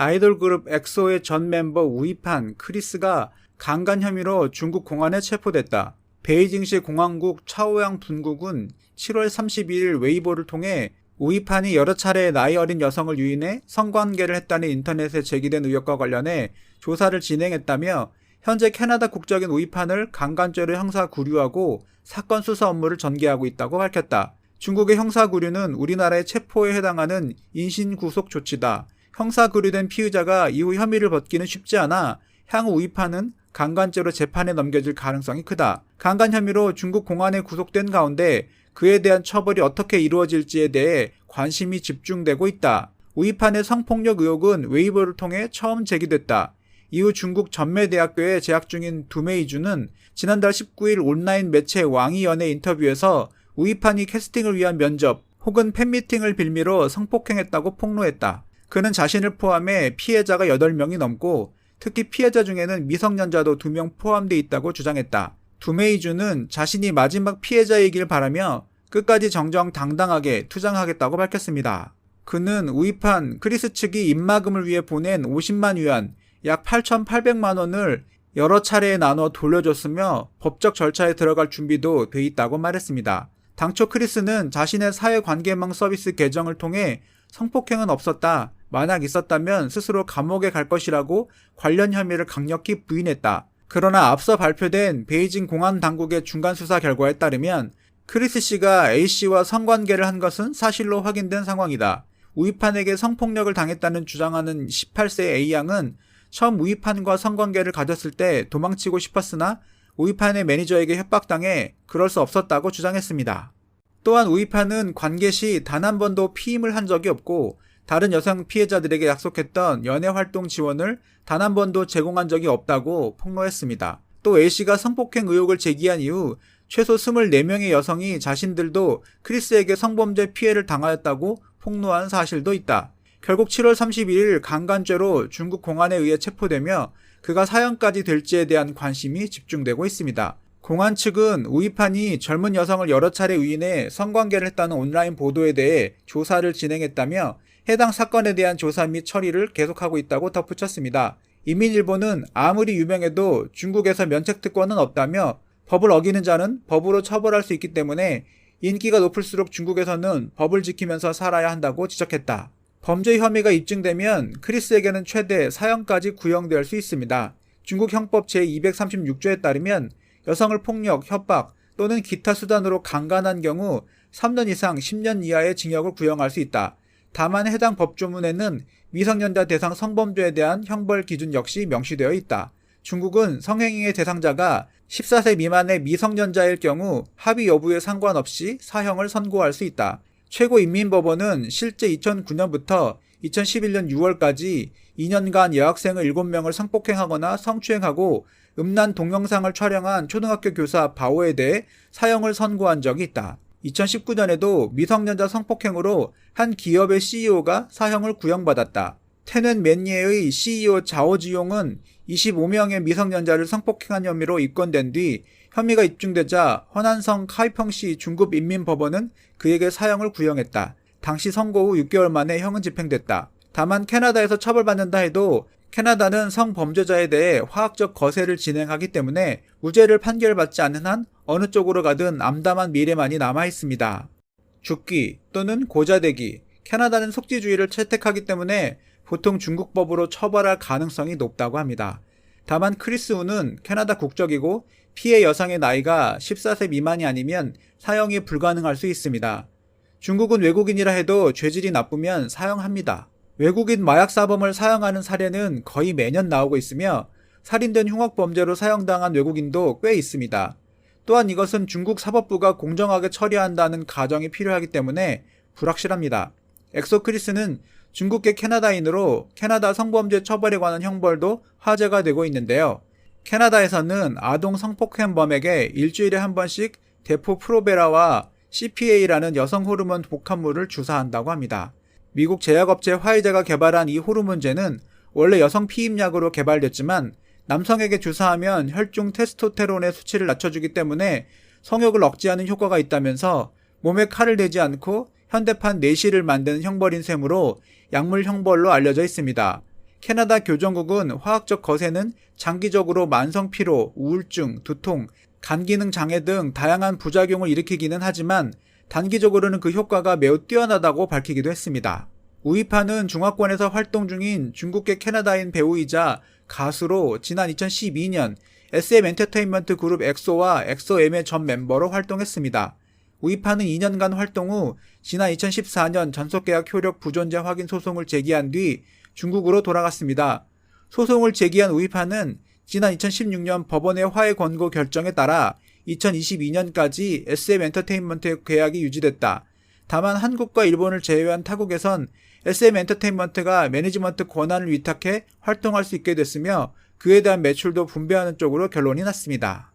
아이돌 그룹 엑소의 전 멤버 우이판 크리스가 강간 혐의로 중국 공안에 체포됐다. 베이징시 공안국 차오양 분국은 7월 32일 웨이보를 통해 우이판이 여러 차례 나이 어린 여성을 유인해 성관계를 했다는 인터넷에 제기된 의혹과 관련해 조사를 진행했다며 현재 캐나다 국적인 우이판을 강간죄로 형사 구류하고 사건 수사 업무를 전개하고 있다고 밝혔다. 중국의 형사 구류는 우리나라의 체포에 해당하는 인신 구속 조치다. 형사 구류된 피의자가 이후 혐의를 벗기는 쉽지 않아 향후 우이판은 강간죄로 재판에 넘겨질 가능성이 크다. 강간 혐의로 중국 공안에 구속된 가운데 그에 대한 처벌이 어떻게 이루어질지에 대해 관심이 집중되고 있다. 우이판의 성폭력 의혹은 웨이보를 통해 처음 제기됐다. 이후 중국 전매대학교에 재학 중인 두메이주는 지난달 19일 온라인 매체 왕이연의 인터뷰에서 우이판이 캐스팅을 위한 면접 혹은 팬미팅을 빌미로 성폭행했다고 폭로했다. 그는 자신을 포함해 피해자가 8명이 넘고 특히 피해자 중에는 미성년자도 2명 포함돼 있다고 주장했다. 두메이주는 자신이 마지막 피해자이길 바라며 끝까지 정정당당하게 투쟁하겠다고 밝혔습니다. 그는 우이판 크리스 측이 입마금을 위해 보낸 50만 위안, 약 8,800만 원을 여러 차례에 나눠 돌려줬으며 법적 절차에 들어갈 준비도 돼 있다고 말했습니다. 당초 크리스는 자신의 사회관계망 서비스 계정을 통해 성폭행은 없었다. 만약 있었다면 스스로 감옥에 갈 것이라고 관련 혐의를 강력히 부인했다. 그러나 앞서 발표된 베이징 공안 당국의 중간 수사 결과에 따르면 크리스 씨가 A씨와 성관계를 한 것은 사실로 확인된 상황이다. 우이판에게 성폭력을 당했다는 주장하는 18세 A양은 처음 우이판과 성관계를 가졌을 때 도망치고 싶었으나 우이판의 매니저에게 협박당해 그럴 수 없었다고 주장했습니다. 또한 우이판은 관계 시 단 한 번도 피임을 한 적이 없고 다른 여성 피해자들에게 약속했던 연애활동 지원을 단 한 번도 제공한 적이 없다고 폭로했습니다. 또 A씨가 성폭행 의혹을 제기한 이후 최소 24명의 여성이 자신들도 크리스에게 성범죄 피해를 당하였다고 폭로한 사실도 있다. 결국 7월 31일 강간죄로 중국 공안에 의해 체포되며 그가 사형까지 될지에 대한 관심이 집중되고 있습니다. 공안 측은 우이판이 젊은 여성을 여러 차례 유인해 성관계를 했다는 온라인 보도에 대해 조사를 진행했다며 해당 사건에 대한 조사 및 처리를 계속하고 있다고 덧붙였습니다. 인민일보는 아무리 유명해도 중국에서 면책특권은 없다며 법을 어기는 자는 법으로 처벌할 수 있기 때문에 인기가 높을수록 중국에서는 법을 지키면서 살아야 한다고 지적했다. 범죄 혐의가 입증되면 크리스에게는 최대 사형까지 구형될 수 있습니다. 중국 형법 제236조에 따르면 여성을 폭력, 협박 또는 기타 수단으로 강간한 경우 3년 이상 10년 이하의 징역을 구형할 수 있다. 다만 해당 법조문에는 미성년자 대상 성범죄에 대한 형벌 기준 역시 명시되어 있다. 중국은 성행위의 대상자가 14세 미만의 미성년자일 경우 합의 여부에 상관없이 사형을 선고할 수 있다. 최고인민법원은 실제 2009년부터 2011년 6월까지 2년간 여학생을 7명을 성폭행하거나 성추행하고 음란 동영상을 촬영한 초등학교 교사 바오에 대해 사형을 선고한 적이 있다. 2019년에도 미성년자 성폭행으로 한 기업의 CEO가 사형을 구형받았다. 텐웬맨예의 CEO 자오지용은 25명의 미성년자를 성폭행한 혐의로 입건된 뒤 혐의가 입증되자 허난성 카이펑시 중급인민법원은 그에게 사형을 구형했다. 당시 선고 후 6개월 만에 형은 집행됐다. 다만 캐나다에서 처벌받는다 해도 캐나다는 성범죄자에 대해 화학적 거세를 진행하기 때문에 무죄를 판결받지 않는 한 어느 쪽으로 가든 암담한 미래만이 남아있습니다. 죽기 또는 고자되기, 캐나다는 속지주의를 채택하기 때문에 보통 중국법으로 처벌할 가능성이 높다고 합니다. 다만 크리스 우는 캐나다 국적이고 피해 여성의 나이가 14세 미만이 아니면 사형이 불가능할 수 있습니다. 중국은 외국인이라 해도 죄질이 나쁘면 사형합니다. 외국인 마약사범을 사형하는 사례는 거의 매년 나오고 있으며 살인된 흉악범죄로 사형당한 외국인도 꽤 있습니다. 또한 이것은 중국 사법부가 공정하게 처리한다는 가정이 필요하기 때문에 불확실합니다. 엑소 크리스는 중국계 캐나다인으로 캐나다 성범죄 처벌에 관한 형벌도 화제가 되고 있는데요. 캐나다에서는 아동 성폭행범에게 일주일에 한 번씩 대포 프로베라와 CPA라는 여성 호르몬 복합물을 주사한다고 합니다. 미국 제약업체 화이자가 개발한 이 호르몬제는 원래 여성 피임약으로 개발됐지만 남성에게 주사하면 혈중 테스토테론의 수치를 낮춰주기 때문에 성욕을 억제하는 효과가 있다면서 몸에 칼을 대지 않고 현대판 내시를 만드는 형벌인 셈으로 약물 형벌로 알려져 있습니다. 캐나다 교정국은 화학적 거세는 장기적으로 만성 피로, 우울증, 두통, 간 기능 장애 등 다양한 부작용을 일으키기는 하지만 단기적으로는 그 효과가 매우 뛰어나다고 밝히기도 했습니다. 우이파는 중화권에서 활동 중인 중국계 캐나다인 배우이자 가수로 지난 2012년 SM 엔터테인먼트 그룹 엑소와 엑소M의 전 멤버로 활동했습니다. 우이파는 2년간 활동 후 지난 2014년 전속계약 효력 부존재 확인 소송을 제기한 뒤 중국으로 돌아갔습니다. 소송을 제기한 우이파는 지난 2016년 법원의 화해 권고 결정에 따라 2022년까지 SM 엔터테인먼트의 계약이 유지됐다. 다만 한국과 일본을 제외한 타국에선 SM 엔터테인먼트가 매니지먼트 권한을 위탁해 활동할 수 있게 됐으며 그에 대한 매출도 분배하는 쪽으로 결론이 났습니다.